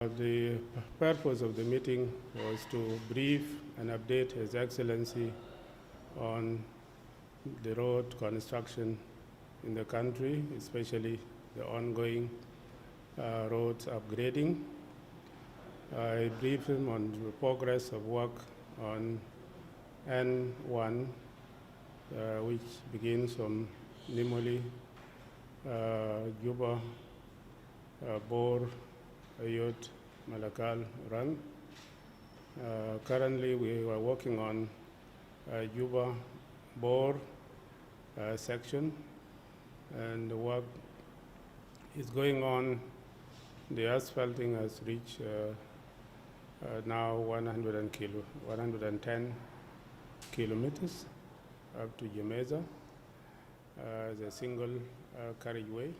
The purpose of the meeting was to brief and update His Excellency on the road construction in the country, especially the ongoing roads upgrading. I briefed him on the progress of work on N1, which begins from Nimoli, Juba, Bor, Ayut, Malakal, Rang. Currently, we are working on Juba, Bor section, and the work is going on. The asphalting has reached now 110 kilometers up to Gemeza as a single carriageway.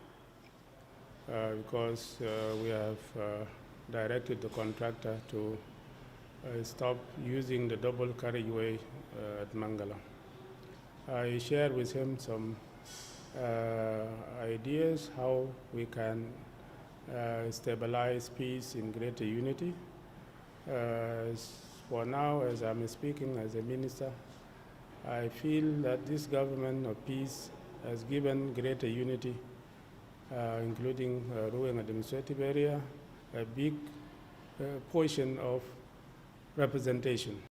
Because we have directed the contractor to stop using the double carriageway at Mangala. I shared with him some ideas how we can stabilize peace in greater unity. For now, as I'm speaking as a minister, I feel that this government of peace has given greater unity, including Ruang administrative area, a big portion of representation.